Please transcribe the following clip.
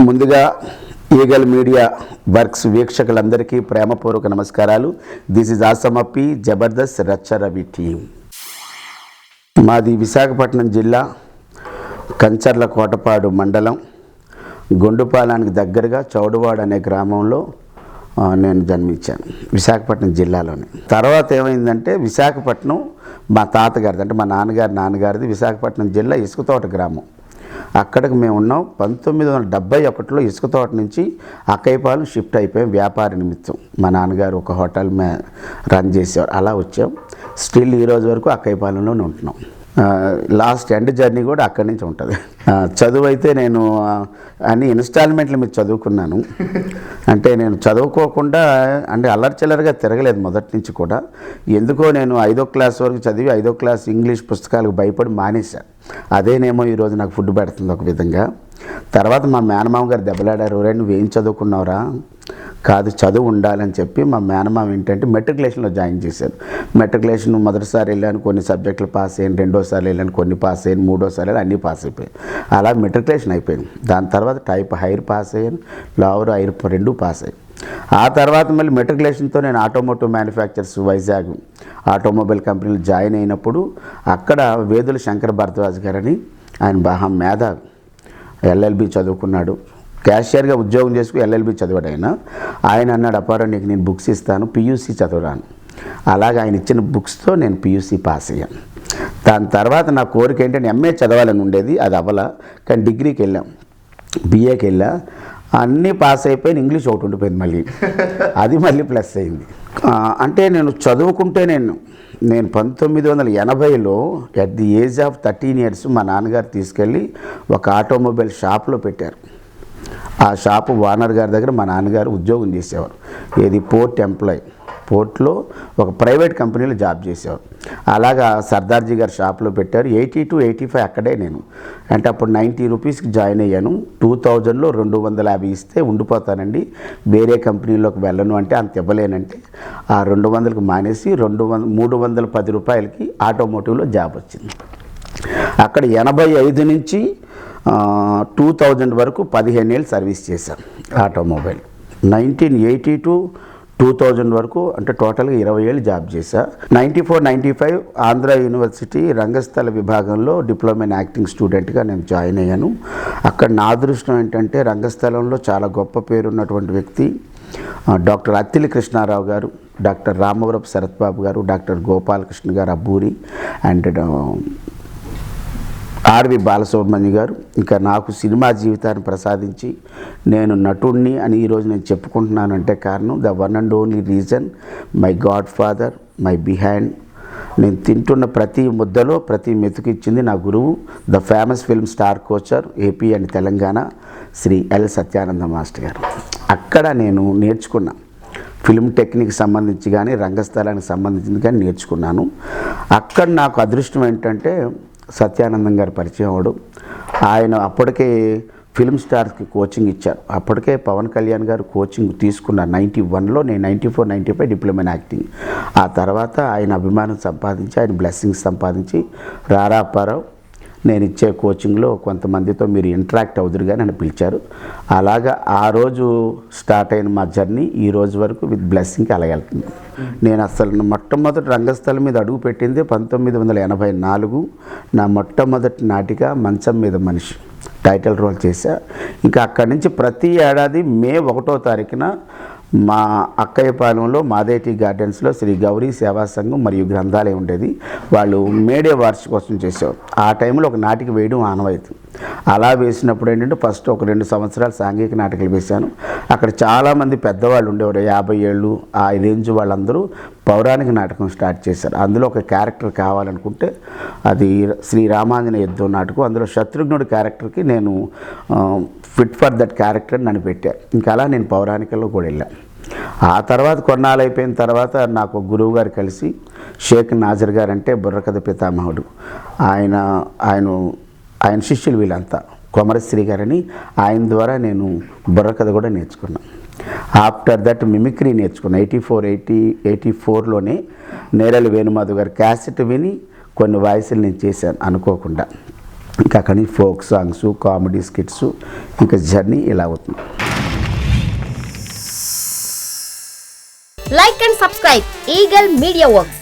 ముందుగా eagle media works వీక్షకులందరికీ ప్రేమపూర్వక నమస్కారాలు. దిస్ ఇస్ ఆసమప్పి జబర్దస్త్ రచ్చరవి టీం. మాది విశాఖపట్నం జిల్లా కంచర్ల కోటపాడు మండలం గొండుపాలానికి దగ్గరగా చౌడువాడ అనే గ్రామంలో నేను జన్మించాను, విశాఖపట్నం జిల్లాలోనే. తర్వాత ఏమైందంటే విశాఖపట్నం మా తాతగారిది, అంటే మా నాన్నగారిది విశాఖపట్నం జిల్లా ఇసుకతోట గ్రామం. అక్కడికి మేము ఉన్నాం. 1971లో ఇసుకతోట నుంచి అక్కయ్యపాలెం షిఫ్ట్ అయిపోయాం వ్యాపార నిమిత్తం. మా నాన్నగారు ఒక హోటల్ రన్ చేసేవారు. అలా వచ్చాం. స్టిల్ ఈ రోజు వరకు అక్కయ్యపాలెంలోనే ఉంటున్నాం. లాస్ట్ ఎండ్ జర్నీ కూడా అక్కడి నుంచి ఉంటుంది. చదువు అయితే నేను అన్ని ఇన్స్టాల్మెంట్లు మీద చదువుకున్నాను. అంటే నేను చదువుకోకుండా అంటే అల్లర్చిల్లరగా తిరగలేదు మొదటి నుంచి కూడా. ఎందుకో నేను 5వ క్లాస్ వరకు చదివి 5వ క్లాస్ ఇంగ్లీష్ పుస్తకాలకు భయపడి మానేశాను. అదేనేమో ఈరోజు నాకు ఫుడ్ పెడుతుంది ఒక విధంగా. తర్వాత మా మేనమామ గారు దెబ్బలాడారు, రే నువ్వేం చదువుకున్నావురా, కాదు చదువు ఉండాలని చెప్పి మా మేనమామ ఏంటంటే మెట్రికులేషన్లో జాయిన్ చేశారు. మెట్రికులేషన్ మొదటిసారి వెళ్ళాను, కొన్ని సబ్జెక్టులు పాస్ అయ్యాను. రెండోసారి వెళ్ళాను, కొన్ని పాస్ అయ్యాను. మూడోసారి వెళ్ళి అన్నీ పాస్ అయిపోయాను. అలా మెట్రికులేషన్ అయిపోయింది. దాని తర్వాత టైప్ హైర్ పాస్ అయ్యాను, లోవర్ హైర్ రెండు పాస్ అయ్యాను. ఆ తర్వాత మళ్ళీ మెట్రికులేషన్తో నేను ఆటోమోటివ్ మ్యానుఫ్యాక్చర్స్ వైజాగ్ ఆటోమొబైల్ కంపెనీలో జాయిన్ అయినప్పుడు అక్కడ వేదుల శంకర భరద్వాజ్ గారని, ఆయన బాగా మేధావి, LLB చదువుకున్నాడు. క్యాషియర్గా ఉద్యోగం చేసుకుని LLB చదివాడు ఆయన అన్నాడు, అప్పారావు నీకు నేను బుక్స్ ఇస్తాను, PUC చదవరాను. అలాగే ఆయన ఇచ్చిన బుక్స్తో నేను PUC పాస్ అయ్యాను. దాని తర్వాత నా కోరిక ఏంటంటే MA చదవాలని ఉండేది, అది అవ్వలా. కానీ డిగ్రీకి వెళ్ళాం, BAకి వెళ్ళా, అన్నీ పాస్ అయిపోయి ఇంగ్లీష్ ఒకటి ఉండిపోయింది మళ్ళీ. అది మళ్ళీ ప్లస్ అయింది. అంటే నేను చదువుకుంటే నేను 1980లో at the age of 13 years మా నాన్నగారు తీసుకెళ్ళి ఒక ఆటోమొబైల్ షాప్లో పెట్టారు. ఆ షాపు ఓనర్ గారి దగ్గర మా నాన్నగారు ఉద్యోగం చేసేవారు. ఏది పోర్ట్ ఎంప్లాయ్, పోర్ట్లో ఒక ప్రైవేట్ కంపెనీలో జాబ్ చేసేవారు. అలాగా సర్దార్జీ గారు షాప్లో పెట్టారు. 80 to 85 అక్కడే నేను, అంటే అప్పుడు 90 రూపీస్కి జాయిన్ అయ్యాను. 2000లో 250 ఇస్తే ఉండిపోతానండి, వేరే కంపెనీలోకి వెళ్ళను అంటే అంత ఇవ్వలేనంటే ఆ 200కి మానేసి 310 రూపాయలకి ఆటోమోటివ్లో జాబ్ వచ్చింది. అక్కడ 85 నుంచి 2000 వరకు 15 ఏళ్ళు సర్వీస్ చేశాను ఆటోమొబైల్. 1980 to 2000 వరకు అంటే టోటల్గా 20 ఏళ్ళు జాబ్ చేశా. 94-95 ఆంధ్ర యూనివర్సిటీ రంగస్థల విభాగంలో డిప్లొమా ఇన్ యాక్టింగ్ స్టూడెంట్గా నేను జాయిన్ అయ్యాను. అక్కడ నా అదృష్టం ఏంటంటే రంగస్థలంలో చాలా గొప్ప పేరున్నటువంటి వ్యక్తి డాక్టర్ అత్తిలి కృష్ణారావు గారు, డాక్టర్ రామవరపు శరత్ బాబు గారు, డాక్టర్ గోపాలకృష్ణ గారు అబ్బూరి, అండ్ ఆర్వి బాలసుబ్రహ్మణ్యం గారు. ఇంకా నాకు సినిమా జీవితాన్ని ప్రసాదించి నేను నటుడిని అని ఈరోజు నేను చెప్పుకుంటున్నానంటే కారణం the one and only reason my god father, my behind. నేను తింటున్న ప్రతి ముద్దలో ప్రతి మెతుకిచ్చింది నా గురువు, the famous film star coacher AP and Telangana Shri L. Satyananda master గారు. అక్కడ నేను నేర్చుకున్నా ఫిల్మ్ టెక్నిక్ సంబంధించి కానీ రంగస్థలానికి సంబంధించింది కానీ నేర్చుకున్నాను. అక్కడ నాకు అదృష్టం ఏంటంటే సత్యానందం గారు పరిచయం అవడం. ఆయన అప్పటికే ఫిల్మ్ స్టార్స్కి కోచింగ్ ఇచ్చారు. అప్పటికే పవన్ కళ్యాణ్ గారు కోచింగ్ తీసుకున్నారు 91లో, నేను 94-95 డిప్లొమా ఇన్ యాక్టింగ్. ఆ తర్వాత ఆయన అభిమానం సంపాదించి, ఆయన బ్లెస్సింగ్స్ సంపాదించి, రారా అప్పారావు నేను ఇచ్చే కోచింగ్లో కొంతమందితో మీరు ఇంటరాక్ట్ అవుదురుగా నన్ను పిలిచారు. అలాగా ఆ రోజు స్టార్ట్ అయిన మా జర్నీ ఈ రోజు వరకు విత్ బ్లెస్సింగ్కి అలా వెళ్తుంది. నేను అసలు మొట్టమొదటి రంగస్థలం మీద అడుగు పెట్టింది 1984. నా మొట్టమొదటి నాటిక మంచం మీద మనిషి టైటిల్ రోల్ చేశా. ఇంకా అక్కడి నుంచి ప్రతి ఏడాది మే 1వ తారీఖున మా అక్కయ్యపాలెంలో మాదేటి గార్డెన్స్లో శ్రీ గౌరీ సేవా సంఘం మరియు గ్రంథాలయం ఉండేది. వాళ్ళు మేడే వార్షికోత్సవం చేసేవారు. ఆ టైంలో ఒక నాటిక వేయడం ఆనవాయితీ. అలా వేసినప్పుడు ఏంటంటే ఫస్ట్ ఒక 2 సంవత్సరాలు సాంఘిక నాటకాలు వేశాను. అక్కడ చాలామంది పెద్దవాళ్ళు ఉండేవారు, 50 ఏళ్ళు ఆ రేంజ్ వాళ్ళందరూ పౌరాణిక నాటకం స్టార్ట్ చేశారు. అందులో ఒక క్యారెక్టర్ కావాలనుకుంటే అది శ్రీ రామాంజనేయ యుద్ధం నాటకం. అందులో శత్రుఘ్నుడి క్యారెక్టర్కి నేను ఫిట్ ఫర్ దట్ క్యారెక్టర్ నన్ను పెట్టాను. ఇంకా అలా నేను పౌరాణికల్లో కూడా వెళ్ళాను. ఆ తర్వాత కొన్నాళ్ళు అయిపోయిన తర్వాత నాకు గురువు గారు కలిసి షేక్ నాజర్ గారు అంటే బుర్రకథ పితామహుడు, ఆయన శిష్యులు వీళ్ళంతా, కొమరశ్రీ గారని, ఆయన ద్వారా నేను బుర్రకథ కూడా నేర్చుకున్నాను. ఆఫ్టర్ దట్ మిమిక్రీ నేర్చుకున్నాను. 84లోనే నేరళి వేణుమాధవ్ గారి క్యాసెట్ విని కొన్ని వాయిస్లు నేను చేశాను అనుకోకుండా. ఇంకా అక్కడి నుంచి ఫోక్ సాంగ్స్, కామెడీ స్కిట్స్, ఇంకా జర్నీ ఇలా అవుతుంది. Like and subscribe Eagle Media Works.